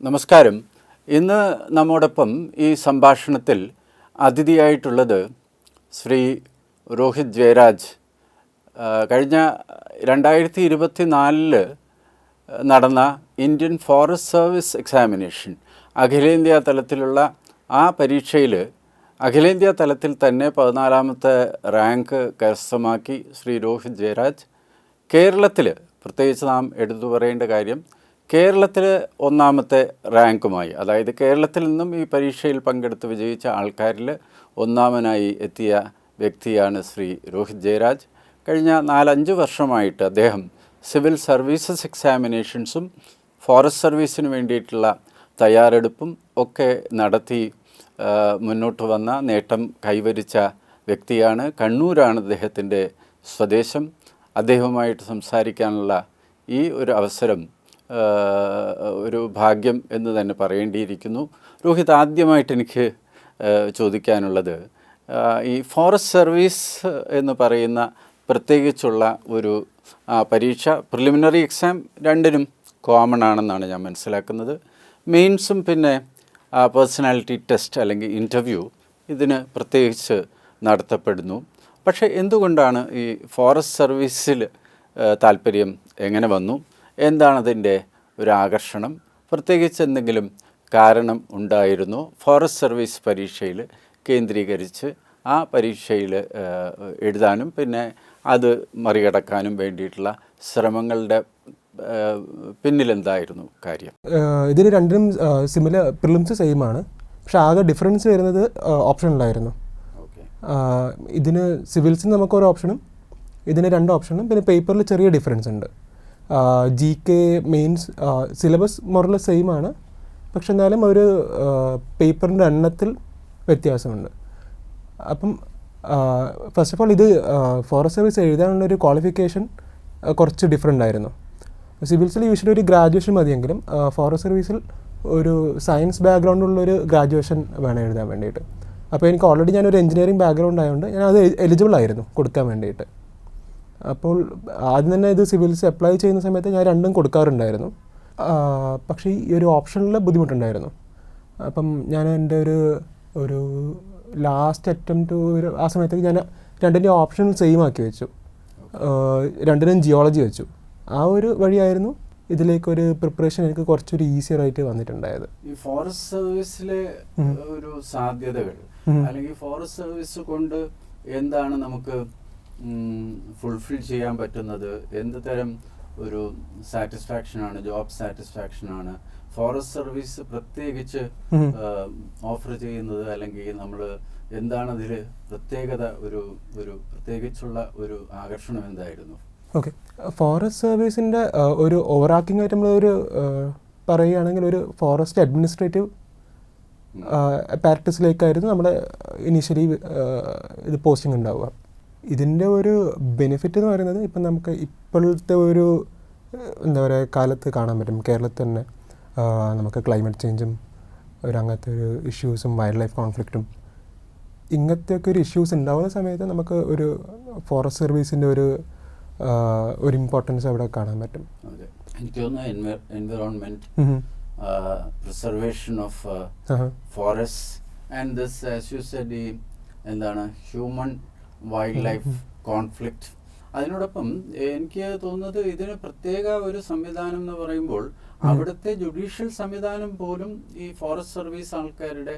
നമസ്കാരം. ഇന്ന് നമ്മോടൊപ്പം ഈ സംഭാഷണത്തിൽ അതിഥിയായിട്ടുള്ളത് ശ്രീ രോഹിത് ജയരാജ്. കഴിഞ്ഞ 2024 നടന്ന ഇന്ത്യൻ ഫോറസ്റ്റ് സർവീസ് എക്സാമിനേഷൻ അഖിലേന്ത്യാ തലത്തിലുള്ള ആ പരീക്ഷയിൽ അഖിലേന്ത്യാ തലത്തിൽ തന്നെ 14ാമത്തെ റാങ്ക് കരസ്ഥമാക്കി ശ്രീ രോഹിത് ജയരാജ് കേരളത്തിൽ, പ്രത്യേകിച്ച് നാം എടുത്തു പറയേണ്ട കാര്യം, കേരളത്തിൽ 1ാമത്തെ റാങ്കുമായി, അതായത് കേരളത്തിൽ നിന്നും ഈ പരീക്ഷയിൽ പങ്കെടുത്ത് വിജയിച്ച ആൾക്കാരിൽ 1ാമനായി എത്തിയ വ്യക്തിയാണ് ശ്രീ രോഹിത് ജയരാജ്. കഴിഞ്ഞ 4-5 വർഷമായിട്ട് അദ്ദേഹം സിവിൽ സർവീസസ് എക്സാമിനേഷൻസും ഫോറസ്റ്റ് സർവീസിന് വേണ്ടിയിട്ടുള്ള തയ്യാറെടുപ്പും ഒക്കെ നടത്തി മുന്നോട്ട് വന്ന നേട്ടം കൈവരിച്ച വ്യക്തിയാണ്. കണ്ണൂരാണ് അദ്ദേഹത്തിൻ്റെ സ്വദേശം. അദ്ദേഹവുമായിട്ട് സംസാരിക്കാനുള്ള ഈ ഒരു അവസരം ഒരു ഭാഗ്യം എന്ന് തന്നെ പറയേണ്ടിയിരിക്കുന്നു. രോഹിത്, ആദ്യമായിട്ട് എനിക്ക് ചോദിക്കാനുള്ളത്, ഈ ഫോറസ്റ്റ് സർവീസ് എന്ന് പറയുന്ന പ്രത്യേകിച്ചുള്ള ഒരു പരീക്ഷ, പ്രിലിമിനറി എക്സാം രണ്ടിനും കോമൺ ആണെന്നാണ് ഞാൻ മനസ്സിലാക്കുന്നത്. മെയിൻസും പിന്നെ പേഴ്സണാലിറ്റി ടെസ്റ്റ് അല്ലെങ്കിൽ ഇൻ്റർവ്യൂ ഇതിന് പ്രത്യേകിച്ച് നടത്തപ്പെടുന്നു. പക്ഷേ എന്തുകൊണ്ടാണ് ഈ ഫോറസ്റ്റ് സർവീസിൽ താല്പര്യം എങ്ങനെ വന്നു? എന്താണ് അതിൻ്റെ ഒരു ആകർഷണം? പ്രത്യേകിച്ച് എന്തെങ്കിലും കാരണം ഉണ്ടായിരുന്നോ ഫോറസ്റ്റ് സർവീസ് പരീക്ഷയിൽ കേന്ദ്രീകരിച്ച് ആ പരീക്ഷയിൽ എഴുതാനും പിന്നെ അത് മറികടക്കാനും വേണ്ടിയിട്ടുള്ള ശ്രമങ്ങളുടെ പിന്നിലെന്തായിരുന്നു കാര്യം? ഇതിന് രണ്ടിനും സിമിലർ, പ്രിലിംസ് സെയിം ആണ്. പക്ഷെ ആകെ ഡിഫറൻസ് വരുന്നത് ഓപ്ഷനിലായിരുന്നു. ഇതിന് സിവിൽസിന് നമുക്കൊരു ഓപ്ഷനും ഇതിന് 2 ഓപ്ഷനും, പിന്നെ പേപ്പറിൽ ചെറിയ ഡിഫറൻസ് ഉണ്ട്. GK mains syllabus moral same ആണ്, പക്ഷെ എന്നാലും ഒരു പേപ്പറിൻ്റെ എണ്ണത്തിൽ വ്യത്യാസമുണ്ട്. അപ്പം ഫസ്റ്റ് ഓഫ് ഓൾ ഇത് ഫോറസ്റ്റ് സർവീസ് എഴുതാനുള്ളൊരു ക്വാളിഫിക്കേഷൻ കുറച്ച് ഡിഫറെൻ്റ് ആയിരുന്നു. സിവിൽസിൽ യൂഷ്വലി ഒരു ഗ്രാജുവേഷൻ മതിയെങ്കിലും ഫോറസ്റ്റ് സർവീസിൽ ഒരു സയൻസ് ബാക്ക്ഗ്രൗണ്ടുള്ളൊരു ഗ്രാജുവേഷൻ വേണം എഴുതാൻ വേണ്ടിയിട്ട്. അപ്പോൾ എനിക്ക് ഓൾറെഡി ഞാനൊരു എഞ്ചിനീയറിംഗ് ബാക്ക്ഗ്രൗണ്ട് ആയതുകൊണ്ട് ഞാൻ അത് എലിജിബിൾ ആയിരുന്നു കൊടുക്കാൻ വേണ്ടിയിട്ട്. അപ്പോൾ ആദ്യം തന്നെ ഇത് സിവിൽസ് അപ്ലൈ ചെയ്യുന്ന സമയത്ത് ഞാൻ രണ്ടും കൊടുക്കാറുണ്ടായിരുന്നു. പക്ഷേ ഈ ഒരു ഓപ്ഷനിൽ ബുദ്ധിമുട്ടുണ്ടായിരുന്നു. അപ്പം ഞാൻ എൻ്റെ ഒരു ലാസ്റ്റ് അറ്റംപ്റ്റ് ആ സമയത്തേക്ക് ഞാൻ രണ്ടിൻ്റെ ഓപ്ഷൻ സെയിം ആക്കി വെച്ചു. രണ്ടിനും ജിയോളജി വെച്ചു. ആ ഒരു വഴിയായിരുന്നു ഇതിലേക്കൊരു പ്രിപ്പറേഷൻ എനിക്ക് കുറച്ചൊരു ഈസിയർ ആയിട്ട് വന്നിട്ടുണ്ടായത്. ഈ ഫോറസ്റ്റ് സർവീസിലെ ഒരു സാധ്യതകൾ അല്ലെങ്കിൽ ഫോറസ്റ്റ് സർവീസ് കൊണ്ട് എന്താണ് നമുക്ക് ഫുൾഫിൽ ചെയ്യാൻ പറ്റുന്നത്? എന്ത് തരം ഒരു സാറ്റിസ്ഫാക്ഷനാണ്, ജോബ് സാറ്റിസ്ഫാക്ഷനാണ് ഫോറസ്റ്റ് സർവീസ് പ്രത്യേകിച്ച് ഓഫർ ചെയ്യുന്നത്? അല്ലെങ്കിൽ നമ്മൾ എന്താണ് അതിൽ പ്രത്യേകത, ഒരു പ്രത്യേകിച്ചുള്ള ഒരു ആകർഷണം എന്തായിരുന്നു? ഓക്കെ, ഫോറസ്റ്റ് സർവീസിൻ്റെ ഒരു ഓവറാക്കിംഗ് ആയിട്ട് നമ്മളൊരു പറയുകയാണെങ്കിൽ ഒരു ഫോറസ്റ്റ് അഡ്മിനിസ്ട്രേറ്റീവ് പാരറ്റസിലേക്കായിരുന്നു നമ്മുടെ ഇനീഷ്യലി ഇത് പോസ്റ്റിംഗ് ഉണ്ടാവുക. ഇതിൻ്റെ ഒരു ബെനിഫിറ്റ് എന്ന് പറയുന്നത് ഇപ്പം നമുക്ക് ഇപ്പോഴത്തെ ഒരു എന്താ പറയുക കാലത്ത് കാണാൻ പറ്റും. കേരളത്തിൽ തന്നെ നമുക്ക് ക്ലൈമറ്റ് ചേഞ്ചും അങ്ങനത്തെ ഒരു ഇഷ്യൂസും വൈൽഡ് ലൈഫ് കോൺഫ്ലിക്റ്റും ഇങ്ങനത്തെയൊക്കെ ഒരു ഇഷ്യൂസ് ഉണ്ടാകുന്ന സമയത്ത് നമുക്ക് ഒരു ഫോറസ്റ്റ് സർവീസിൻ്റെ ഒരു ഇമ്പോർട്ടൻസ് അവിടെ കാണാൻ പറ്റും. എനിക്ക് തോന്നുന്നു environment, preservation of forest and this as you said, എന്താണ് ഹ്യൂമൻ വൈൽഡ് ലൈഫ് കോൺഫ്ലിക്റ്റ്. അതിനോടൊപ്പം എനിക്ക് തോന്നുന്നത് ഇതിന് പ്രത്യേക ഒരു സംവിധാനം എന്ന് പറയുമ്പോൾ അവിടുത്തെ ജുഡീഷ്യൽ സംവിധാനം പോലും ഈ ഫോറസ്റ്റ് സർവീസ് ആൾക്കാരുടെ,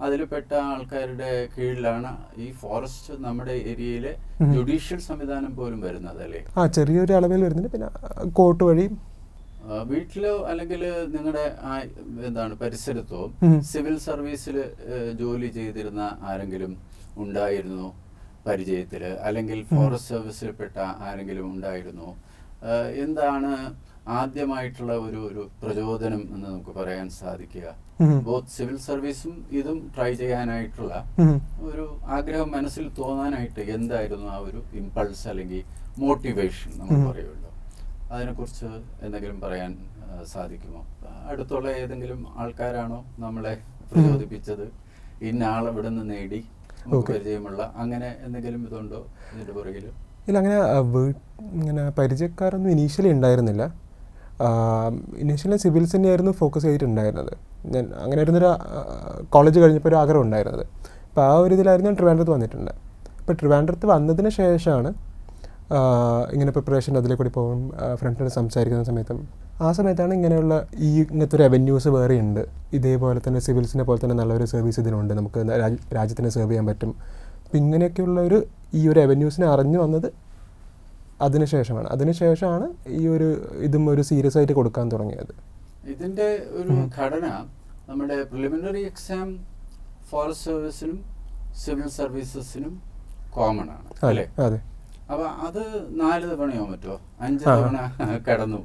അതിൽപ്പെട്ട ആൾക്കാരുടെ കീഴിലാണ് ഈ ഫോറസ്റ്റ് നമ്മുടെ ഏരിയയിലെ ജുഡീഷ്യൽ സംവിധാനം പോലും വരുന്നത്, അല്ലേ? ചെറിയൊരു അളവിൽ വരുന്നുണ്ട്. പിന്നെ കോർട്ട് വഴി വീട്ടിലോ അല്ലെങ്കിൽ നിങ്ങളുടെ എന്താണ് പരിസരത്തോ സിവിൽ സർവീസിൽ ജോലി ചെയ്തിരുന്ന ആരെങ്കിലും ഉണ്ടായിരുന്നോ പരിചയത്തിൽ? അല്ലെങ്കിൽ ഫോറസ്റ്റ് സർവീസിൽപ്പെട്ട ആരെങ്കിലും ഉണ്ടായിരുന്നോ? എന്താണ് ആദ്യമായിട്ടുള്ള ഒരു പ്രചോദനം എന്ന് നമുക്ക് പറയാൻ സാധിക്കുക? ബോത്ത് സിവിൽ സർവീസും ഇതും ട്രൈ ചെയ്യാനായിട്ടുള്ള ഒരു ആഗ്രഹം മനസ്സിൽ തോന്നാനായിട്ട് എന്തായിരുന്നു ആ ഒരു ഇമ്പൾസ് അല്ലെങ്കിൽ മോട്ടിവേഷൻ നമ്മൾ പറയുമല്ലോ, അതിനെക്കുറിച്ച് എന്തെങ്കിലും പറയാൻ സാധിക്കുമോ? അടുത്തുള്ള ഏതെങ്കിലും ആൾക്കാരാണോ നമ്മളെ പ്രചോദിപ്പിച്ചത്? ഇന്ന ആളെവിടെ നിന്ന് നേടി പരിചയമുള്ള അങ്ങനെ എന്തെങ്കിലും ഇതുണ്ടോ ഇതിൻ്റെ പുറകിൽ? ഇല്ല, അങ്ങനെ പരിചയക്കാരൊന്നും ഇനീഷ്യലി ഉണ്ടായിരുന്നില്ല. ഇനീഷ്യലി സിവിൽസ് തന്നെയായിരുന്നു ഫോക്കസ് ചെയ്തിട്ടുണ്ടായിരുന്നത്. ഞാൻ അങ്ങനെ ആയിരുന്നൊരു കോളേജ് കഴിഞ്ഞപ്പോൾ ഒരു ആഗ്രഹം ഉണ്ടായിരുന്നത്. അപ്പോൾ ആ ഒരു ഇതിലായിരുന്നു ഞാൻ ട്രിവാൻഡ്രത്ത് വന്നിട്ടുണ്ട്. അപ്പോൾ ട്രിവാൻഡ്രത്ത് വന്നതിന് ശേഷമാണ് ഇങ്ങനെ പ്രിപ്പറേഷൻ അതിലേക്കൂടി പോകും, ഫ്രണ്ട്സിനോട് സംസാരിക്കുന്ന സമയത്താണ് ഇങ്ങനെയുള്ള ഇങ്ങനത്തെ ഒരു അവന്യൂസ് വേറെ ഉണ്ട്. ഇതേപോലെ തന്നെ സിവിൽസിനെ പോലെ തന്നെ നല്ലൊരു സർവീസ് ഇതിനുണ്ട്, നമുക്ക് രാജ്യത്തിനെ സെർവ് ചെയ്യാൻ പറ്റും. അപ്പം ഇങ്ങനെയൊക്കെയുള്ള ഈ ഒരു അവന്യൂസിനെ അറിഞ്ഞു വന്നത് അതിനുശേഷമാണ് ഇതും ഒരു സീരിയസ് ആയിട്ട് കൊടുക്കാൻ തുടങ്ങിയത്. ഇതിൻ്റെ ഒരു ഘടന നമ്മുടെ പ്രിലിമിനറി എക്സാം ഫോറസ്റ്റ് സർവീസിനും സിവിൽ സർവീസസിനും കോമൺ ആണ് അല്ലേ? അതെ. അപ്പൊ അത് 4 തവണയോ മറ്റോ 5 തവണ കടന്നു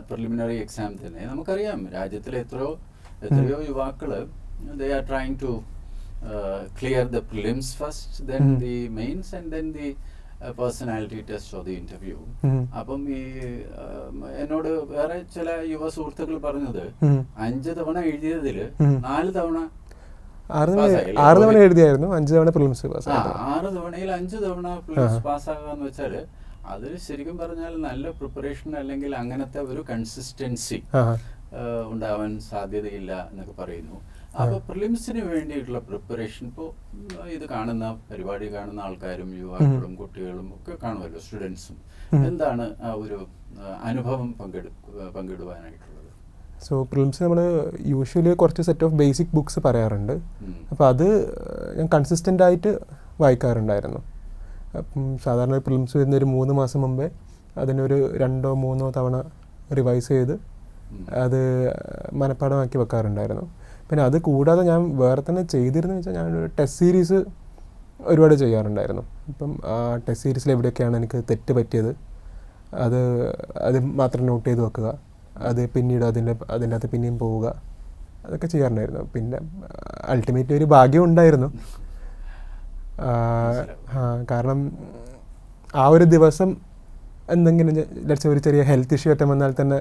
പ്രിലിമിനറി എക്സാം തന്നെ. നമുക്കറിയാം രാജ്യത്തിലെ എത്രയോ യുവാക്കള് they are trying to clear the prelims first, then the mains and then the personality test or the interview. അപ്പം എന്നോട് വേറെ ചില യുവ സുഹൃത്തുക്കൾ പറഞ്ഞത് 5 തവണ എഴുതിയതില് 4 തവണ 6 തവണ എഴുതിയായിരുന്നു, 5 തവണ പ്രിലിംസ് പാസ്. 6 തവണയിൽ 5 തവണ പ്രിലിംസ് പാസ്സാകാന്ന് വെച്ചാല് അത് ശരിക്കും പറഞ്ഞാൽ നല്ല പ്രിപ്പറേഷൻ അല്ലെങ്കിൽ അങ്ങനത്തെ ഒരു കൺസിസ്റ്റൻസി ഉണ്ടാവാൻ സാധ്യതയില്ല എന്നൊക്കെ പറയുന്നു. അപ്പൊ പ്രിലിംസിന് വേണ്ടിയിട്ടുള്ള പ്രിപ്പറേഷൻ ഇപ്പോൾ പരിപാടി കാണുന്ന ആൾക്കാരും യുവാക്കളും കുട്ടികളും ഒക്കെ കാണുമല്ലോ, സ്റ്റുഡൻസും, എന്താണ് ആ ഒരു അനുഭവം പങ്കിടുവാനായിട്ടുള്ളത്? സോ പ്രിലിംസ് നമ്മൾ യൂഷ്വലി കുറച്ച് സെറ്റ് ഓഫ് ബേസിക് ബുക്സ് പറയാറുണ്ട്. അപ്പോൾ അത് ഞാൻ കൺസിസ്റ്റൻ്റ് ആയിട്ട് വായിക്കാറുണ്ടായിരുന്നു. അപ്പം സാധാരണ പ്രിലിംസ് വരുന്നൊരു 3 മാസം മുമ്പേ അതിനൊരു 2-3 തവണ റിവൈസ് ചെയ്ത് അത് മനഃപ്പാഠമാക്കി വെക്കാറുണ്ടായിരുന്നു. പിന്നെ അത് കൂടാതെ ഞാൻ വേറെ തന്നെ ചെയ്തിരുന്നു വെച്ചാൽ ഞാനൊരു ടെസ്റ്റ് സീരീസ് ഒരുപാട് ചെയ്യാറുണ്ടായിരുന്നു. ഇപ്പം ആ ടെസ്റ്റ് സീരീസിൽ എവിടെയൊക്കെയാണ് എനിക്ക് തെറ്റ് പറ്റിയത് അത് മാത്രം നോട്ട് ചെയ്ത് വെക്കുക, അത് പിന്നീട് അതിൻ്റെ അകത്ത് പിന്നെയും പോവുക, അതൊക്കെ ചെയ്യാറുണ്ടായിരുന്നു. പിന്നെ അൾട്ടിമേറ്റ്ലി ഒരു ഭാഗ്യം ഉണ്ടായിരുന്നു. കാരണം ആ ഒരു ദിവസം എന്തെങ്കിലും ഒരു ചെറിയ ഹെൽത്ത് ഇഷ്യൂ ഒക്കെ വന്നാൽ തന്നെ,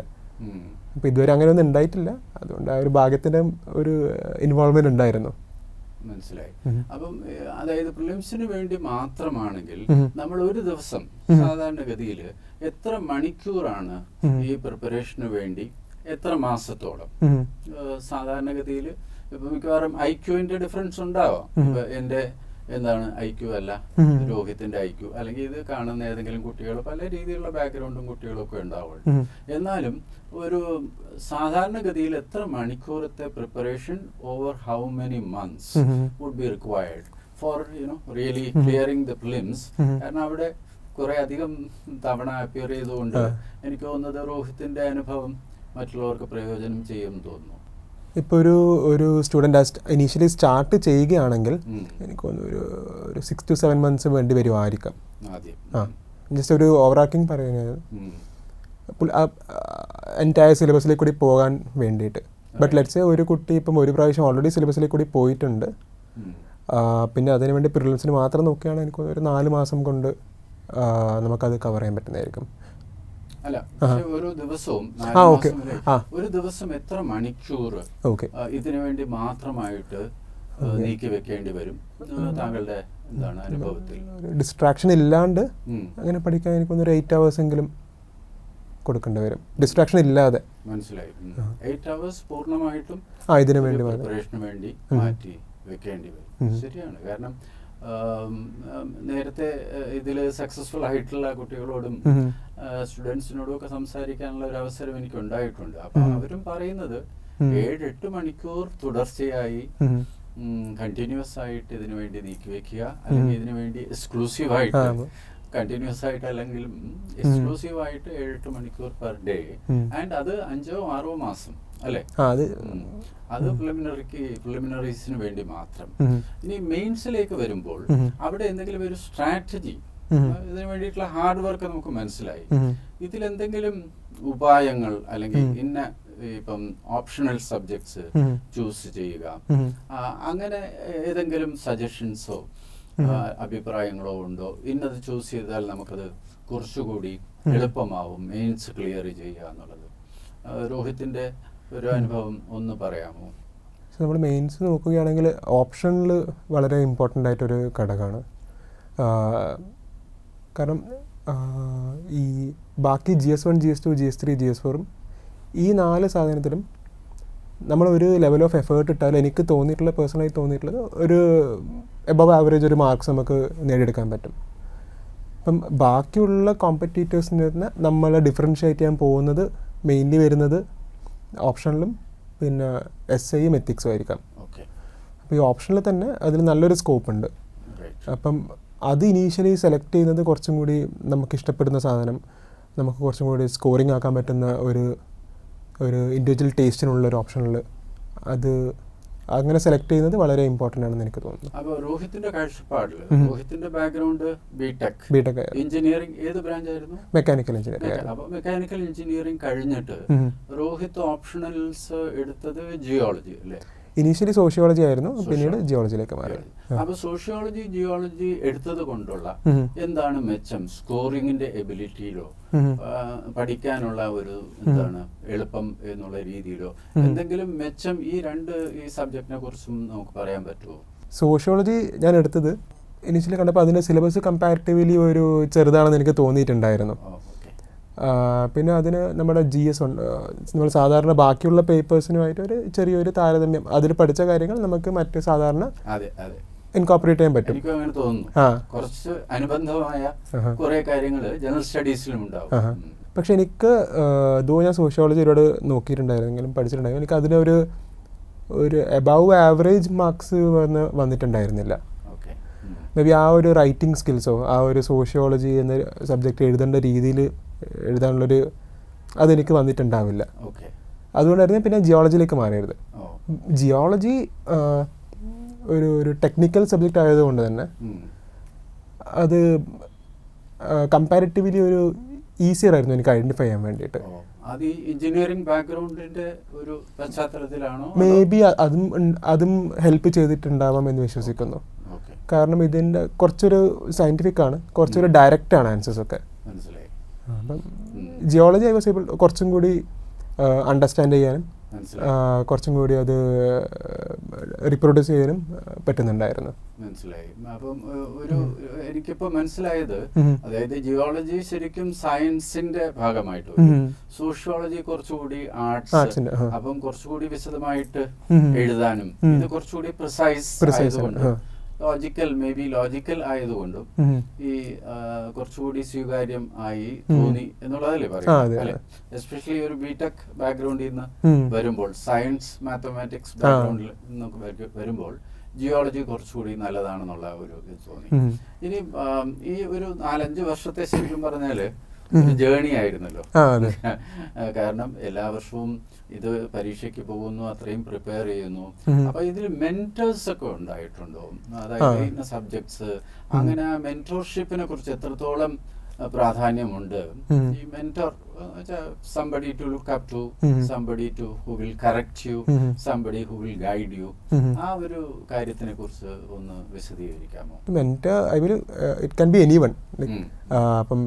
അപ്പോൾ ഇതുവരെ അങ്ങനെ ഒന്നും ഉണ്ടായിട്ടില്ല, അതുകൊണ്ട് ആ ഒരു ഭാഗ്യത്തിൻ്റെ ഒരു ഇൻവോൾവ്മെന്റ് ഉണ്ടായിരുന്നു. മനസ്സിലായി. അപ്പം അതായത് പ്രിലിംസിന് വേണ്ടി മാത്രമാണെങ്കിൽ നമ്മൾ ഒരു ദിവസം സാധാരണഗതിയിൽ എത്ര മണിക്കൂറാണ് ഈ പ്രിപ്പറേഷന് വേണ്ടി, എത്ര മാസത്തോളം? സാധാരണഗതിയിൽ ഇപ്പൊ മിക്കവാറും ഐക്യുവിന്റെ ഡിഫറൻസ് ഉണ്ടാവാം. ഇപ്പൊ എന്റെ IQ അല്ല രോഹിത്തിന്റെ IQ, അല്ലെങ്കിൽ ഇത് കാണുന്ന ഏതെങ്കിലും കുട്ടികൾ പല രീതിയിലുള്ള ബാക്ക്ഗ്രൗണ്ടും കുട്ടികളൊക്കെ ഉണ്ടാവുള്ളൂ. എന്നാലും ഒരു സാധാരണഗതിയിൽ എത്ര മണിക്കൂറത്തെ preparation over how many months would be required for really clearing the prelims? കാരണം അവിടെ കുറെ അധികം തവണ അപ്പിയർ ചെയ്തുകൊണ്ട് എനിക്ക് തോന്നുന്നത് രോഹിത്തിന്റെ അനുഭവം മറ്റുള്ളവർക്ക് പ്രയോജനം ചെയ്യുമെന്ന് തോന്നുന്നു. ഇപ്പോൾ ഒരു സ്റ്റുഡൻറ്റ് ഇനീഷ്യലി സ്റ്റാർട്ട് ചെയ്യുകയാണെങ്കിൽ എനിക്ക് തോന്നുന്നു ഒരു 6 to 7 months വേണ്ടി വരുമായിരിക്കാം. ജസ്റ്റ് ഒരു ഓവറാക്കിങ് പറയുന്നത് എൻറ്റയർ സിലബസിലേക്ക് കൂടി പോകാൻ വേണ്ടിയിട്ട്. ബട്ട് ലെറ്റ്സ് സേ ഒരു കുട്ടി ഇപ്പം ഒരു പ്രാവശ്യം ഓൾറെഡി സിലബസിലേക്ക് കൂടി പോയിട്ടുണ്ട്, പിന്നെ അതിനുവേണ്ടി പ്രിലിംസിന് മാത്രം നോക്കുകയാണെങ്കിൽ എനിക്ക് ഒരു 4 മാസം കൊണ്ട് നമുക്കത് കവർ ചെയ്യാൻ പറ്റുന്നതായിരിക്കും. അല്ല, ഒരു ദിവസവും ഒരു ദിവസം എത്ര മണിക്കൂർ ഇതിനു വേണ്ടി മാത്രമായിട്ട് നീക്കി വെക്കേണ്ടി വരും താങ്കളുടെ എന്താണ് അനുഭവത്തിൽ? ഡിസ്ട്രാക്ഷൻ ഇല്ലാണ്ട് അങ്ങനെ പഠിക്കാൻ എനിക്കൊന്നൊരു 8 hours എങ്കിലും കൊടുക്കേണ്ടി വരും, ഡിസ്ട്രാക്ഷൻ ഇല്ലാതെ. മനസ്സിലായി. 8 hours പൂർണ്ണമായിട്ടും ഇതിനു വേണ്ടി പ്രിപ്പറേഷന് വേണ്ടി മാറ്റി വെക്കേണ്ടി വരും. ശരിയാണ്. കാരണം നേരത്തെ ഇതിൽ സക്സസ്ഫുൾ ആയിട്ടുള്ള കുട്ടികളോടും സ്റ്റുഡൻസിനോടും ഒക്കെ സംസാരിക്കാനുള്ള ഒരു അവസരം എനിക്ക് ഉണ്ടായിട്ടുണ്ട്. അപ്പൊ അവരും പറയുന്നത് 7-8 മണിക്കൂർ തുടർച്ചയായി കണ്ടിന്യൂസ് ആയിട്ട് ഇതിനു വേണ്ടി നീക്കി വെക്കുക, അല്ലെങ്കിൽ ഇതിനു വേണ്ടി എക്സ്ക്ലൂസീവ് ആയിട്ട് കണ്ടിന്യൂസ് ആയിട്ട് അല്ലെങ്കിൽ എക്സ്ക്ലൂസീവ് ആയിട്ട് 7-8 മണിക്കൂർ പെർ ഡേ, ആൻഡ് അത് 5-6 മാസം അല്ലെ? അത് പ്രിലിമിനറീസിന് വേണ്ടി മാത്രം. ഇനി മെയിൻസിലേക്ക് വരുമ്പോൾ അവിടെ എന്തെങ്കിലും ഒരു സ്ട്രാറ്റജി, ഇതിനു വേണ്ടിയിട്ടുള്ള ഹാർഡ് വർക്ക് നമുക്ക് മനസ്സിലായി. ഇതിലെന്തെങ്കിലും ഉപായങ്ങൾ അല്ലെങ്കിൽ ഇപ്പം ഓപ്ഷണൽ സബ്ജക്ട്സ് ചൂസ് ചെയ്യുക, അങ്ങനെ ഏതെങ്കിലും സജഷൻസോ അഭിപ്രായങ്ങളോ ഉണ്ടോ? ഇന്നത് ചൂസ് ചെയ്താൽ നമുക്കത് കുറച്ചുകൂടി എളുപ്പമാവും മെയിൻസ് ക്ലിയർ ചെയ്യുക എന്നുള്ളത്. രോഹിത്തിന്റെ ഒരു അനുഭവം ഒന്ന് പറയാമോ? നമ്മൾ മെയിൻസ് നോക്കുകയാണെങ്കിൽ ഓപ്ഷനിൽ വളരെ ഇമ്പോർട്ടൻ്റ് ആയിട്ടൊരു ഘടകമാണ്. കാരണം ഈ ബാക്കി GS1, GS2, GS3, GS4 ഈ 4 സാധനത്തിലും നമ്മളൊരു ലെവൽ ഓഫ് എഫേർട്ട് ഇട്ടാൽ എനിക്ക് തോന്നിയിട്ടുള്ള പേഴ്സണലായി തോന്നിയിട്ടുള്ളത് ഒരു എബവ് ആവറേജ് ഒരു മാർക്സ് നമുക്ക് നേടിയെടുക്കാൻ പറ്റും. അപ്പം ബാക്കിയുള്ള കോമ്പറ്റീറ്റേഴ്സിന് തന്നെ നമ്മളെ ഡിഫറൻഷ്യേറ്റ് ചെയ്യാൻ പോകുന്നത് മെയിൻലി വരുന്നത് ഓപ്ഷനിലും പിന്നെ SIയും എത്തിക്സും ആയിരിക്കാം. അപ്പോൾ ഈ ഓപ്ഷനിൽ തന്നെ അതിൽ നല്ലൊരു സ്കോപ്പ് ഉണ്ട്. അപ്പം അത് ഇനീഷ്യലി സെലക്ട് ചെയ്യുന്നത് കുറച്ചും കൂടി നമുക്ക് ഇഷ്ടപ്പെടുന്ന സാധനം, നമുക്ക് കുറച്ചും കൂടി സ്കോറിങ് ആക്കാൻ പറ്റുന്ന ഒരു ഇൻഡിവിജ്വൽ ടേസ്റ്റിനുള്ള ഒരു ഓപ്ഷനിൽ അത് അങ്ങനെ സെലക്ട് ചെയ്യുന്നത് വളരെ ഇമ്പോർട്ടൻ്റ് ആണെന്ന് എനിക്ക് തോന്നുന്നു. അപ്പോൾ രോഹിത്തിന്റെ കാഴ്ചപ്പാടിൽ, രോഹിത്തിന്റെ ബാക്ക്ഗ്രൗണ്ട് ബിടെക് എഞ്ചിനീയറിംഗ്, ഏത് ബ്രാഞ്ച് ആയിരുന്നു? Mechanical engineering. അപ്പോൾ മെക്കാനിക്കൽ എഞ്ചിനീയറിംഗ് കഴിഞ്ഞിട്ട് രോഹിത് ഓപ്ഷണൽസ് എടുത്തത് ജിയോളജി അല്ലേ? ഇനീഷ്യലി സോഷ്യോളജി ആയിരുന്നു, പിന്നീട് ജിയോളജിയിലേക്ക് മാറി. അപ്പോൾ സോഷ്യോളജി ജിയോളജി എടുത്തത് കൊണ്ടുള്ള എന്താണ് മെച്ചം? സ്കോറിങ്ങിന്റെ എബിലിറ്റിയിലോ പഠിക്കാനുള്ള ഒരു എന്താണ് എളുപ്പം എന്നുള്ള രീതിയിലോ എന്തെങ്കിലും മെച്ചം ഈ സബ്ജക്റ്റിനെ കുറിച്ചും നമുക്ക് പറയാൻ പറ്റുമോ? സോഷ്യോളജി ഞാൻ എടുത്തത് ഇനീഷ്യലി കണ്ടപ്പോൾ അതിൻ്റെ സിലബസ് കമ്പാരിറ്റീവ്ലി ഒരു ചെറുതാണെന്ന് എനിക്ക് തോന്നിയിട്ടുണ്ടായിരുന്നു. പിന്നെ അതിന് നമ്മുടെ GS ഉണ്ട്. നമ്മൾ സാധാരണ ബാക്കിയുള്ള പേപ്പേഴ്സിനുമായിട്ട് ഒരു ചെറിയൊരു താരതമ്യം, അതിൽ പഠിച്ച കാര്യങ്ങൾ നമുക്ക് മറ്റ് സാധാരണ ഇൻകോർപ്പറേറ്റ് ചെയ്യാൻ പറ്റും. എനിക്ക് അങ്ങനെ തോന്നുന്നു. കുറച്ച് അനുബന്ധമായ കുറേ കാര്യങ്ങൾ ജനറൽ സ്റ്റഡീസിലും ഉണ്ടാവും. പക്ഷെ എനിക്ക് ഞാൻ സോഷ്യോളജി ഒരുപാട് നോക്കിയിട്ടുണ്ടായിരുന്നെങ്കിലും പഠിച്ചിട്ടുണ്ടായിരുന്നു, എനിക്ക് അതിനൊരു എബവ് ആവറേജ് മാർക്സ് വന്നിട്ടുണ്ടായിരുന്നില്ല. മേ ബി ആ ഒരു റൈറ്റിംഗ് സ്കിൽസോ ആ ഒരു സോഷ്യോളജി എന്ന സബ്ജക്റ്റ് എഴുതേണ്ട രീതിയിൽ എഴുതാനുള്ളൊരു അതെനിക്ക് വന്നിട്ടുണ്ടാവില്ല. അതുകൊണ്ടായിരുന്നു പിന്നെ ജിയോളജിയിലേക്ക് മാറിയത്. ജിയോളജി ഒരു ടെക്നിക്കൽ സബ്ജക്റ്റ് ആയതുകൊണ്ട് തന്നെ അത് കമ്പാരിറ്റീവ്ലി ഒരു ഈസിയർ ആയിരുന്നു എനിക്ക് ഐഡൻറ്റിഫൈ ചെയ്യാൻ വേണ്ടിയിട്ട്. എഞ്ചിനീയറിംഗ് ബാക്ക്ഗ്രൗണ്ടിന്റെ ഒരു പശ്ചാത്തലത്തിലാണോ? മേ ബി അതും ഹെൽപ്പ് ചെയ്തിട്ടുണ്ടാവാം എന്ന് വിശ്വസിക്കുന്നു. കാരണം ഇതിൻ്റെ കുറച്ചൊരു സയൻറ്റിഫിക് ആണ്, കുറച്ചൊരു ഡയറക്റ്റ് ആണ് ആൻസേഴ്സ് ഒക്കെ. അപ്പം ജിയോളജി ഐ വാസ് ഏബിൾ കുറച്ചും കൂടി അണ്ടർസ്റ്റാൻഡ് ചെയ്യാനും കുറച്ചും കൂടി അത് റീപ്രൊഡ്യൂസ് ചെയ്യാനും പറ്റുന്നുണ്ടായിരുന്നു. മനസ്സിലായി. അപ്പം എനിക്കിപ്പോൾ മനസ്സിലായത്, അതായത് ജിയോളജി ശരിക്കും സയൻസിന്റെ ഭാഗമായിട്ട്, സോഷ്യോളജി കുറച്ചുകൂടി ആർട്സ്, അപ്പം കുറച്ചുകൂടി വിശദമായിട്ട് എഴുതാനും ഇത് കുറച്ചുകൂടി പ്രിസൈസ് ലോജിക്കൽ ആയതുകൊണ്ടും ഈ കുറച്ചുകൂടി സ്വീകാര്യം ആയി തോന്നി എന്നുള്ളതല്ലേ പറയാം. എസ്പെഷ്യലി ഒരു ബിടെക് ബാക്ക്ഗ്രൗണ്ടിൽ നിന്ന് വരുമ്പോൾ, സയൻസ് മാത്തമാറ്റിക്സ് ബാക്ക്ഗ്രൗണ്ടിൽ നിന്നൊക്കെ വരുമ്പോൾ ജിയോളജി കുറച്ചുകൂടി നല്ലതാണെന്നുള്ള ഒരു ഇത് തോന്നി. ഇനി ഈ ഒരു 4-5 വർഷത്തെ ശരിക്കും പറഞ്ഞാല് ജേണി ആയിരുന്നല്ലോ. കാരണം എല്ലാ വർഷവും ഇത് പരീക്ഷയ്ക്ക് പോകുന്നു, അത്രയും പ്രിപ്പയർ ചെയ്യുന്നു. അപ്പൊ ഇതിൽ മെന്റേഴ്സ് ഒക്കെ ഉണ്ടായിട്ടുണ്ടോ? അതായത് ഇന്ന സബ്ജക്ട്സ്, അങ്ങനെ മെന്റോർഷിപ്പിനെ കുറിച്ച് എത്രത്തോളം പ്രാധാന്യമുണ്ട്? ഈ mentor somebody to look up to, somebody who will correct you, somebody who will guide you. ആ ഒരു കാര്യത്തിനെ കുറിച്ച് ഒന്ന് വിശദീകരിക്കാമോ? Mentor it can be anyone. അപ്പം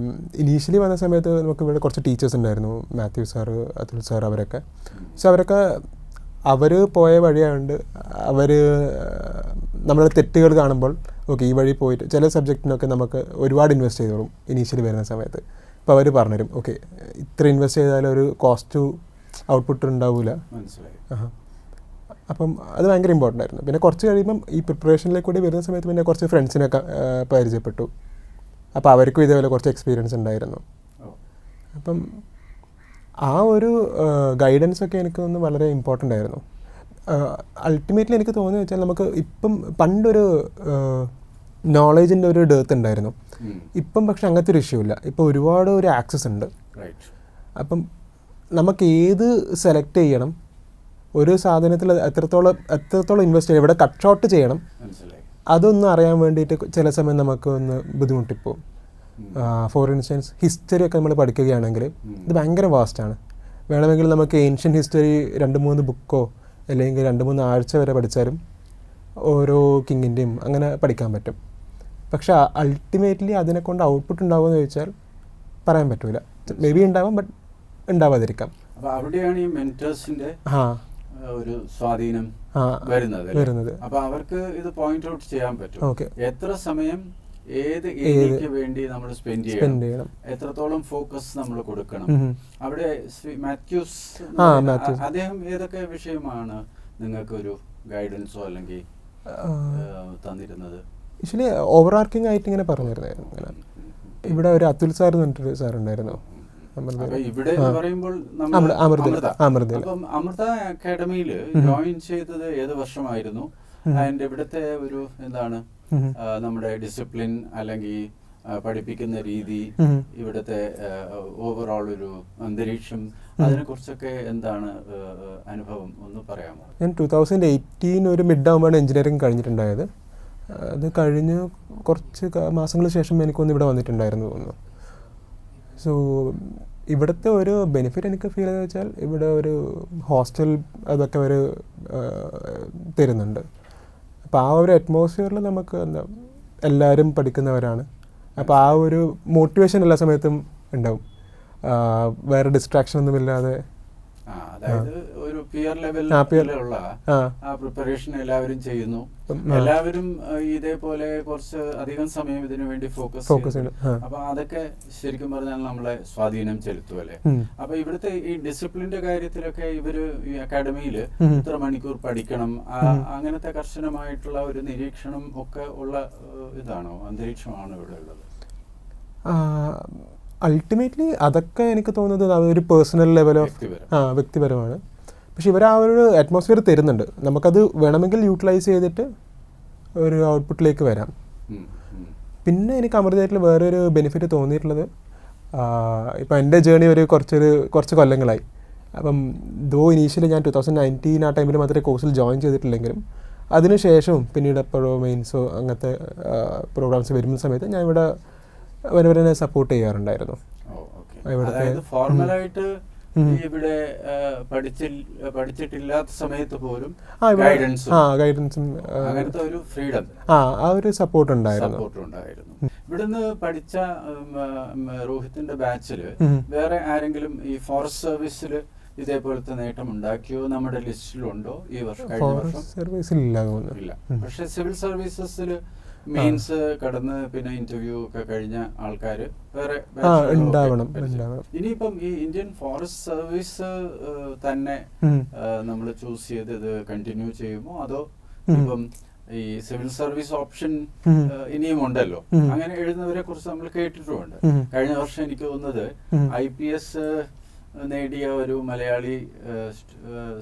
ഇനീഷ്യലി വന്ന സമയത്ത് നമുക്ക് ഇവിടെ കുറച്ച് ടീച്ചേഴ്സ് ഉണ്ടായിരുന്നു, മാത്യു സാറ്, അതുൽ സാർ, അവരൊക്കെ. സോ അവർ പോയ വഴിയായതുകൊണ്ട് അവർ നമ്മുടെ തെറ്റുകൾ കാണുമ്പോൾ ഓക്കെ ഈ വഴി പോയിട്ട് ചില സബ്ജക്റ്റിനൊക്കെ നമുക്ക് ഒരുപാട് ഇൻവെസ്റ്റ് ചെയ്തോളും ഇനീഷ്യലി വരുന്ന സമയത്ത്. അപ്പോൾ അവർ പറഞ്ഞുതരും ഓക്കെ ഇത്ര ഇൻവെസ്റ്റ് ചെയ്താലും ഒരു കോസ്റ്റ് ടു ഔട്ട്പുട്ട് ഉണ്ടാവില്ല. അപ്പം അത് ഭയങ്കര ഇമ്പോർട്ടൻ്റ് ആയിരുന്നു. പിന്നെ കുറച്ച് കഴിയുമ്പം ഈ പ്രിപ്പറേഷനിലേക്ക് കൂടി വരുന്ന സമയത്ത് പിന്നെ കുറച്ച് ഫ്രണ്ട്സിനൊക്കെ പരിചയപ്പെട്ടു. അപ്പോൾ അവർക്കും ഇതേപോലെ കുറച്ച് എക്സ്പീരിയൻസ് ഉണ്ടായിരുന്നു. അപ്പം ആ ഒരു ഗൈഡൻസ് ഒക്കെ എനിക്ക് തോന്നുന്നു വളരെ ഇമ്പോർട്ടൻ്റ് ആയിരുന്നു. അൾട്ടിമേറ്റ്ലി എനിക്ക് തോന്നുന്നത് വെച്ചാൽ നമുക്ക് ഇപ്പം പണ്ടൊരു നോളേജിൻ്റെ ഒരു ഡെർത്ത് ഉണ്ടായിരുന്നു. ഇപ്പം പക്ഷെ അങ്ങനത്തെ ഒരു ഇഷ്യൂ ഇല്ല. ഇപ്പോൾ ഒരുപാട് ഒരു ആക്സസ് ഉണ്ട്. അപ്പം നമുക്ക് ഏത് സെലക്ട് ചെയ്യണം, ഒരു സാധനത്തിൽ എത്രത്തോളം ഇൻവെസ്റ്റ് ചെയ്യണം, എവിടെ കട്ട് ഷോട്ട് ചെയ്യണം, അതൊന്നും അറിയാൻ വേണ്ടിയിട്ട് ചില സമയം നമുക്ക് ഒന്ന് ബുദ്ധിമുട്ടിപ്പോവും. ഫോർ ഇൻസ്റ്റൻസ് ഹിസ്റ്ററി ഒക്കെ നമ്മൾ പഠിക്കുകയാണെങ്കിൽ ഇത് ഭയങ്കര വാസ്റ്റാണ്. വേണമെങ്കിൽ നമുക്ക് ഏൻഷ്യൻ ഹിസ്റ്ററി 2-3 ബുക്കോ അല്ലെങ്കിൽ 2-3 ആഴ്ച വരെ പഠിച്ചാലും ഓരോ കിങ്ങിൻ്റെയും അങ്ങനെ പഠിക്കാൻ പറ്റും. പക്ഷെ അൾട്ടിമേറ്റ്ലി അതിനെക്കൊണ്ട് ഔട്ട്പുട്ട് ഉണ്ടാവുമെന്ന് ചോദിച്ചാൽ പറയാൻ പറ്റൂല. മേ ബി ഉണ്ടാവാം, ബട്ട് ഉണ്ടാവാതിരിക്കാം. അവിടെയാണ് ഈ മെന്റേഴ്സിന്റെ ഒരു സ്വാധീനം വരുന്നത്. അപ്പോൾ അവർക്ക് ഇത് പോയിന്റ് ഔട്ട് ചെയ്യാൻ പറ്റും. എത്ര സമയം ഏത് ഏരിയയ്ക്ക് വേണ്ടി നമ്മൾ സ്പെൻഡ് ചെയ്യണം, എത്രത്തോളം ഫോക്കസ് നമ്മൾ കൊടുക്കണം. അവിടെ മാത്യൂസ് അദ്ദേഹം ഏതൊക്കെ വിഷയമാണ് നിങ്ങൾക്ക് ഒരു ഗൈഡൻസോ അല്ലെങ്കിൽ തന്നിരുന്നത്? ആക്ച്വലി ഓവർ ആർക്കിംഗ് ആയിട്ട് ഇങ്ങനെ പറഞ്ഞിരുന്നായിരുന്നു. ഇങ്ങനെ ഇവിടെ ഒരു അതുൽ സാർ എന്ന് പറഞ്ഞിട്ടൊരു സാർ ഉണ്ടായിരുന്നു. ഇവിടെ പറയുമ്പോൾ അമൃത അക്കാഡമിയിൽ ജോയിൻ ചെയ്തത് ഏത് വർഷമായിരുന്നു? അതിന്റെ ഇവിടുത്തെ ഒരു എന്താണ് നമ്മുടെ ഡിസിപ്ലിൻ അല്ലെങ്കിൽ പഠിപ്പിക്കുന്ന രീതി, ഇവിടുത്തെ ഓവറോൾ ഒരു അന്തരീക്ഷം, അതിനെ കുറിച്ചൊക്കെ എന്താണ് അനുഭവം ഒന്ന് പറയാമോ? ഞാൻ 2018 ഒരു മിഡ് ആകുമ്പോഴാണ് എഞ്ചിനീയറിംഗ് കഴിഞ്ഞിട്ടുണ്ടായത്. അത് കഴിഞ്ഞ് കുറച്ച് മാസങ്ങൾക്ക് ശേഷം എനിക്കൊന്ന് ഇവിടെ വന്നിട്ടുണ്ടായിരുന്നു തോന്നുന്നു. സോ ഇവിടുത്തെ ഒരു ബെനിഫിറ്റ് എനിക്ക് ഫീൽ ചെയ്തെന്ന് വെച്ചാൽ ഇവിടെ ഒരു ഹോസ്റ്റൽ അതൊക്കെ അവർ തരുന്നുണ്ട്. അപ്പോൾ ആ ഒരു അറ്റ്മോസ്ഫിയറിൽ നമുക്ക് എന്താ എല്ലാവരും പഠിക്കുന്നവരാണ്. അപ്പോൾ ആ ഒരു മോട്ടിവേഷൻ എല്ലാ സമയത്തും ഉണ്ടാവും, വേറെ ഡിസ്ട്രാക്ഷൻ ഒന്നുമില്ലാതെ. അതായത് ഒരു പിയർ ലെവലിലുള്ള ആ പ്രിപ്പറേഷൻ എല്ലാവരും ചെയ്യുന്നു. എല്ലാവരും ഇതേപോലെ കുറച്ച് അധികം സമയം ഇതിനു വേണ്ടി ഫോക്കസ് ചെയ്യുന്നു. അപ്പൊ അതൊക്കെ ശരിക്കും പറഞ്ഞാൽ നമ്മളെ സ്വാധീനം ചെലുത്തും അല്ലെ. അപ്പൊ ഇവിടുത്തെ ഈ ഡിസിപ്ലിന്റെ കാര്യത്തിലൊക്കെ ഇവര് ഈ അക്കാഡമിയിൽ ഇത്ര മണിക്കൂർ പഠിക്കണം, അങ്ങനത്തെ കർശനമായിട്ടുള്ള ഒരു നിരീക്ഷണം ഒക്കെ ഉള്ള ഇതാണോ, അന്തരീക്ഷമാണോ ഇവിടെ ഉള്ളത്? അൾട്ടിമേറ്റ്ലി അതൊക്കെ എനിക്ക് തോന്നുന്നത് അതൊരു പേഴ്സണൽ ലെവൽ ഓഫ് വ്യക്തിപരമാണ്. പക്ഷെ ഇവർ ആ ഒരു അറ്റ്മോസ്ഫിയർ തരുന്നുണ്ട്, നമുക്കത് വേണമെങ്കിൽ യൂട്ടിലൈസ് ചെയ്തിട്ട് ഒരു ഔട്ട്പുട്ടിലേക്ക് വരാം. പിന്നെ എനിക്ക് അമൃതയായിട്ടുള്ള വേറൊരു ബെനിഫിറ്റ് തോന്നിയിട്ടുള്ളത്, ഇപ്പം എൻ്റെ ജേണി കുറച്ച് കൊല്ലങ്ങളായി. അപ്പം ഇനീഷ്യലി ഞാൻ 2019 ആ ടൈമിൽ മാത്രമേ കോഴ്സിൽ ജോയിൻ ചെയ്തിട്ടില്ലെങ്കിലും അതിനുശേഷവും പിന്നീട് എപ്പോഴോ മെയിൻസോ അങ്ങനത്തെ പ്രോഗ്രാംസ് വരുന്ന സമയത്ത് ഞാൻ ഇവിടെ അവരവരെ സപ്പോർട്ട് ചെയ്യാറുണ്ടായിരുന്നു. ഫോർമലായിട്ട് ഇവിടെ പഠിച്ചിട്ടില്ലാത്ത സമയത്ത് പോലും ഗൈഡൻസും അങ്ങനത്തെ ഒരു ഫ്രീഡം, ആ ഒരു സപ്പോർട്ട് ഉണ്ടായിരുന്നു. ഇവിടുന്ന് പഠിച്ച രോഹിത്തിന്റെ ബാച്ചില് വേറെ ആരെങ്കിലും ഈ ഫോറസ്റ്റ് സർവീസിൽ ഇതേപോലത്തെ നേട്ടം ഉണ്ടാക്കിയോ നമ്മുടെ ലിസ്റ്റിലുണ്ടോ ഈ വർഷം? ഇല്ല. പക്ഷെ സിവിൽ സർവീസസിൽ മെയിൻസ് കടന്ന് പിന്നെ ഇന്റർവ്യൂ ഒക്കെ കഴിഞ്ഞ ആൾക്കാര് വേറെ ഉണ്ടാവണം. ഇനിയിപ്പം ഈ ഇന്ത്യൻ ഫോറസ്റ്റ് സർവീസ് തന്നെ നമ്മൾ ചൂസ് ചെയ്ത് ഇത് കണ്ടിന്യൂ ചെയ്യുമോ, അതോ ഇപ്പം ഈ സിവിൽ സർവീസ് ഓപ്ഷൻ ഇനിയും ഉണ്ടല്ലോ, അങ്ങനെ എഴുതുന്നവരെ കുറിച്ച് നമ്മൾ കേട്ടിട്ടുമുണ്ട്. കഴിഞ്ഞ വർഷം എനിക്ക് തോന്നുന്നത് IPS നേടിയ ഒരു മലയാളി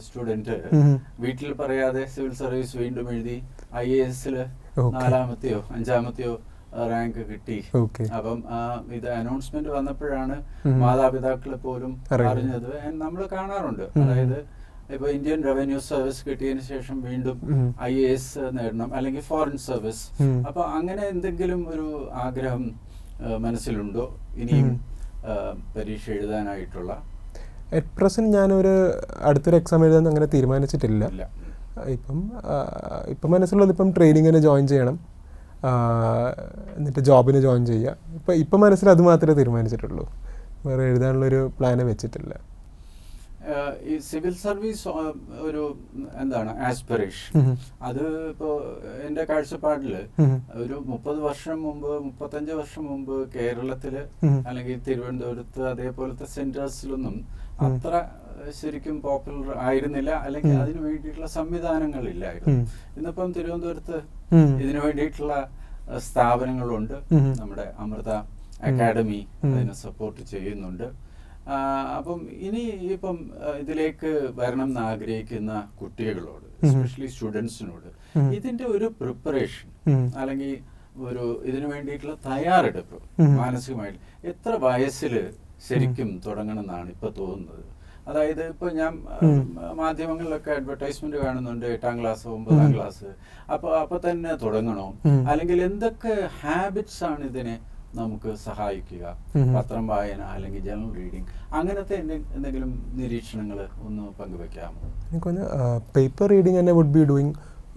സ്റ്റുഡന്റ് വീട്ടിൽ പറയാതെ സിവിൽ സർവീസ് വീണ്ടും എഴുതി IAS-ല് 4-ാമത്തെയോ 5-ാമത്തെയോ റാങ്ക് കിട്ടി. അപ്പം ഇത് അനൗൺസ്മെന്റ് വന്നപ്പോഴാണ് മാതാപിതാക്കളെ പോലും അറിഞ്ഞത്. നമ്മൾ കാണാറുണ്ട്, അതായത് ഇപ്പൊ ഇന്ത്യൻ റവന്യൂ സർവീസ് കിട്ടിയതിന് ശേഷം വീണ്ടും IAS നേടണം അല്ലെങ്കിൽ ഫോറിൻ സർവീസ്. അപ്പൊ അങ്ങനെ എന്തെങ്കിലും ഒരു ആഗ്രഹം മനസ്സിലുണ്ടോ ഇനിയും പരീക്ഷ എഴുതാനായിട്ടുള്ള? അറ്റ് പ്രസന്റ് ഞാനൊരു അടുത്തൊരു എക്സാം എഴുതാൻ അങ്ങനെ തീരുമാനിച്ചിട്ടില്ല. ഇപ്പം മനസ്സിലുള്ളത് ഇപ്പം ട്രെയിനിങ്ങിന് ജോയിൻ ചെയ്യണം, എന്നിട്ട് ജോബിന് ജോയിൻ ചെയ്യുക. ഇപ്പം മനസ്സിൽ അത് മാത്രമേ തീരുമാനിച്ചിട്ടുള്ളൂ, വേറെ എഴുതാനുള്ളൊരു പ്ലാന് വെച്ചിട്ടില്ല. ഈ സിവിൽ സർവീസ് ഒരു എന്താണ് ആസ്പിറേഷൻ, അത് ഇപ്പോ എന്റെ കാഴ്ചപ്പാടില് ഒരു 30 വർഷം മുമ്പ് 35 വർഷം മുമ്പ് കേരളത്തില് അല്ലെങ്കിൽ തിരുവനന്തപുരത്ത് അതേപോലത്തെ സെന്റേഴ്സിലൊന്നും അത്ര ശരിക്കും പോപ്പുലർ ആയിരുന്നില്ല, അല്ലെങ്കിൽ അതിനു വേണ്ടിയിട്ടുള്ള സംവിധാനങ്ങളില്ലായിരുന്നു. ഇന്നിപ്പം തിരുവനന്തപുരത്ത് ഇതിനു വേണ്ടിയിട്ടുള്ള സ്ഥാപനങ്ങളുണ്ട്. നമ്മുടെ അമൃത അക്കാഡമി അതിനെ സപ്പോർട്ട് ചെയ്യുന്നുണ്ട്. അപ്പം ഇനി ഇപ്പം ഇതിലേക്ക് വരണം എന്ന് ആഗ്രഹിക്കുന്ന കുട്ടികളോട്, എസ്പെഷ്യലി സ്റ്റുഡൻസിനോട്, ഇതിന്റെ ഒരു പ്രിപ്പറേഷൻ അല്ലെങ്കിൽ ഒരു ഇതിനു വേണ്ടിയിട്ടുള്ള തയ്യാറെടുപ്പ് മാനസികമായിട്ട് എത്ര വയസ്സിൽ ശരിക്കും തുടങ്ങണം എന്നാണ് ഇപ്പൊ തോന്നുന്നത്? അതായത് ഇപ്പൊ ഞാൻ മാധ്യമങ്ങളിലൊക്കെ അഡ്വർടൈസ്മെന്റ് കാണുന്നുണ്ട് 8-ാം ക്ലാസ് 9-ാം ക്ലാസ്, അപ്പൊ തന്നെ തുടങ്ങണോ, അല്ലെങ്കിൽ എന്തൊക്കെ ഹാബിറ്റ്സ് ആണ് ഇതിനെ നമുക്ക് സഹായിക്കുക? പത്രം വായന അല്ലെങ്കിൽ ജനറൽ റീഡിങ്, അങ്ങനത്തെ എന്തെങ്കിലും നിരീക്ഷണങ്ങൾ ഒന്ന് പങ്കുവെക്കാമോ? എനിക്കൊന്ന് പേപ്പർ റീഡിങ് തന്നെ വുഡ് ബി ഡൂയിങ്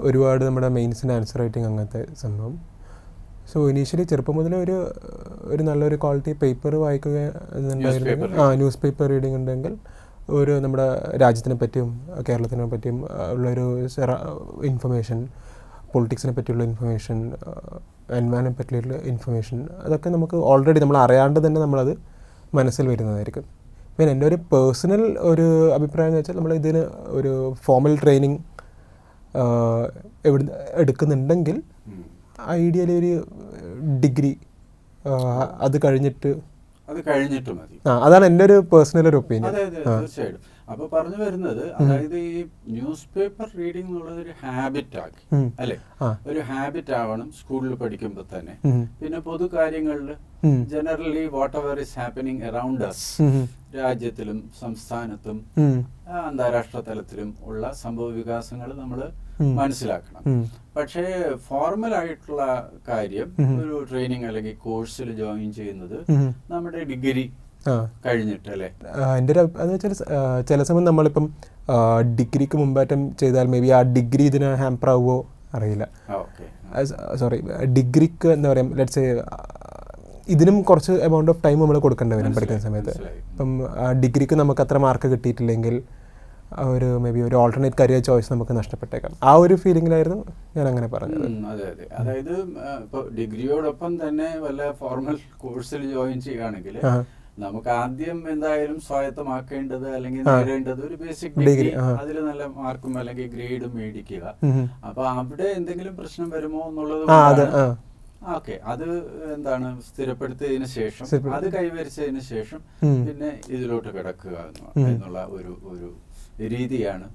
ഒരുപാട് നമ്മുടെ മെയിൻസിന് ആൻസർ റൈറ്റിംഗ് അങ്ങനത്തെ സംഭവം. സോ ഇനീഷ്യലി ചെറുപ്പം മുതലേ ഒരു നല്ലൊരു ക്വാളിറ്റി പേപ്പർ വായിക്കുക എന്നുണ്ടായിരുന്നെങ്കിൽ, ന്യൂസ് പേപ്പർ റീഡിങ് ഉണ്ടെങ്കിൽ ഒരു നമ്മുടെ രാജ്യത്തിനെ പറ്റിയും കേരളത്തിനെ പറ്റിയും ഉള്ളൊരു ഇൻഫർമേഷൻ, പൊളിറ്റിക്സിനെ പറ്റിയുള്ള ഇൻഫർമേഷൻ, എൻവയൺമെൻറ്റിനെ പറ്റിയുള്ള ഇൻഫർമേഷൻ അതൊക്കെ നമുക്ക് ഓൾറെഡി നമ്മൾ അറിയാണ്ട് തന്നെ നമ്മളത് മനസ്സിൽ വരുന്നതായിരിക്കും. പിന്നെ എൻ്റെ ഒരു പേഴ്സണൽ ഒരു അഭിപ്രായം എന്ന് വെച്ചാൽ നമ്മൾ ഇതിന് ഒരു ഫോമൽ ട്രെയിനിങ് എടുക്കുന്നുണ്ടെങ്കിൽ ഐഡിയലി ഒരു ഡിഗ്രി അത് കഴിഞ്ഞിട്ട് മതി. അതാണ് എൻ്റെ ഒരു പേഴ്സണൽ ഒരു ഒപ്പീനിയൻ. തീർച്ചയായിട്ടും. അപ്പൊ പറഞ്ഞു വരുന്നത്, അതായത് ഈ ന്യൂസ് പേപ്പർ റീഡിംഗ് എന്നുള്ളത് ഒരു ഹാബിറ്റ് ആക്കി, അല്ലെ? ഒരു ഹാബിറ്റ് ആവണം സ്കൂളിൽ പഠിക്കുമ്പോൾ തന്നെ. പിന്നെ പൊതു കാര്യങ്ങളിൽ generally whatever is happening around us, രാജ്യത്തിലും സംസ്ഥാനത്തും അന്താരാഷ്ട്ര തലത്തിലും ഉള്ള സംഭവ വികാസങ്ങൾ നമ്മൾ മനസ്സിലാക്കണം. പക്ഷേ ഫോർമൽ ആയിട്ടുള്ള കാര്യം ഒരു ട്രെയിനിങ് അല്ലെങ്കിൽ കോഴ്സിൽ ജോയിൻ ചെയ്യുന്നത് നമ്മുടെ ഡിഗ്രി കഴിഞ്ഞിട്ടല്ലേ? എൻ്റെ ഒരു അതെന്ന് വെച്ചാൽ ചില സമയം നമ്മളിപ്പം ഡിഗ്രിക്ക് മുമ്പാറ്റം ചെയ്താൽ മേ ബി ആ ഡിഗ്രി ഇതിന് ഹാമ്പർ ആവുമോ അറിയില്ല. സോറി, ഡിഗ്രിക്ക് എന്താ പറയുക, ലെറ്റ്സ് ഇതിനും കുറച്ച് എമൗണ്ട് ഓഫ് ടൈം നമ്മൾ കൊടുക്കേണ്ടി വരും പഠിക്കുന്ന സമയത്ത്. ഇപ്പം ഡിഗ്രിക്ക് നമുക്ക് അത്ര മാർക്ക് കിട്ടിയിട്ടില്ലെങ്കിൽ ഒരു മേ ബി ഒരു ഓൾട്ടർനേറ്റ് കരിയർ ചോയ്സ് നമുക്ക് നഷ്ടപ്പെട്ടേക്കാം. ആ ഒരു ഫീലിംഗിലായിരുന്നു ഞാൻ അങ്ങനെ പറഞ്ഞത്. അതെ അതെ. അതായത് ഇപ്പോൾ ഡിഗ്രിയോടൊപ്പം തന്നെ വല്ല ഫോർമൽ കോഴ്സിൽ ജോയിൻ ചെയ്യുകയാണെങ്കിൽ നമുക്ക് ആദ്യം എന്തായാലും സ്വായത്തമാക്കേണ്ടത് അല്ലെങ്കിൽ നേടേണ്ടത് ഒരു ബേസിക് ഡിഗ്രി, അതിൽ നല്ല മാർക്കും അല്ലെങ്കിൽ ഗ്രേഡും മേടിക്കുക. അപ്പൊ അവിടെ എന്തെങ്കിലും പ്രശ്നം വരുമോ എന്നുള്ളത് ഓക്കെ, അത് എന്താണ് സ്ഥിരപ്പെടുത്തിയതിനു ശേഷം, അത് കൈവരിച്ചതിന് ശേഷം പിന്നെ ഇതിലോട്ട് കിടക്കുക എന്നുള്ള ഒരു രീതിയാണ്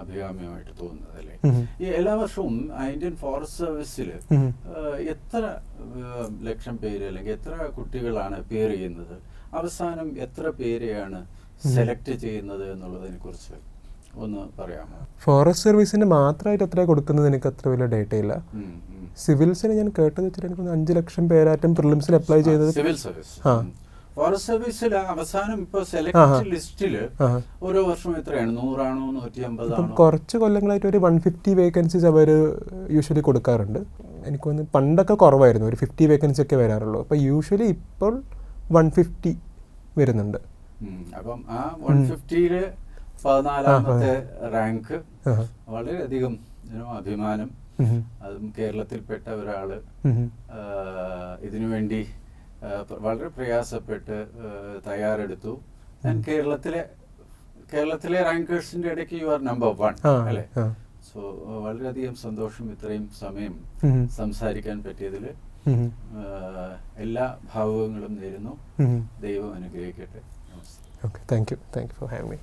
അഭികാമ്യമായിട്ട് തോന്നുന്നത്, അല്ലേ? ഈ എല്ലാ വർഷവും ഇന്ത്യൻ ഫോറസ്റ്റ് സർവീസിൽ എത്ര ലക്ഷം പേര് അല്ലെങ്കിൽ എത്ര കുട്ടികളാണ് അപ്പിയർ ചെയ്യുന്നത്, അവസാനം എത്ര പേരെയാണ് സെലക്ട് ചെയ്യുന്നത് എന്നുള്ളതിനെ കുറിച്ച് ഒന്ന് പറയാമോ? ഫോറസ്റ്റ് സർവീസിന് മാത്രമായിട്ട് എത്ര കൊടുക്കുന്നത് എനിക്ക് അത്ര വലിയ ഡേറ്റ ഇല്ല. സിവിൽസിന് ഞാൻ കേട്ടത് വെച്ചിട്ട് എനിക്ക് 5 ലക്ഷം പേരായിട്ടും പ്രിലിംസിന് അപ്ലൈ ചെയ്തത്. സിവിൽ സർവീസ്, ഫോറസ്റ്റ് സർവീസിൽ അവസാനം ഇപ്പൊ സെലക്ട് ലിസ്റ്റില് ഓരോ വർഷം എത്രയാണ്? 100 ആണോ 150 ആണോ? കുറച്ച് കൊല്ലങ്ങളായിട്ട് ഒരു 150 വേക്കൻസീസ് അവർ യൂഷ്വലി കൊടുക്കാറുണ്ട്. എനിക്ക് തോന്നുന്നു പണ്ടൊക്കെ കുറവായിരുന്നു, ഒരു 50 വേക്കൻസി ഒക്കെ വരാറുള്ളൂ. അപ്പോൾ യൂഷ്വലി ഇപ്പോൾ 150 വരുന്നുണ്ട്. അപ്പം ആ 150-ല് 14ാമത്തെ റാങ്ക് വളരെയധികം അഭിമാനം. അതും കേരളത്തിൽപ്പെട്ട ഒരാള് ഇതിനുവേണ്ടി വളരെ പ്രയാസപ്പെട്ട് തയ്യാറെടുത്തു. കേരളത്തിലെ റാങ്കേഴ്സിന്റെ ഇടയ്ക്ക് യു ആർ നമ്പർ 1, അല്ലേ? സോ വളരെയധികം സന്തോഷം ഇത്രയും സമയം സംസാരിക്കാൻ പറ്റിയതിൽ. എല്ലാ ഭാവുകങ്ങളും നേരുന്നു. ദൈവം അനുഗ്രഹിക്കട്ടെ. Okay, thank you for having me.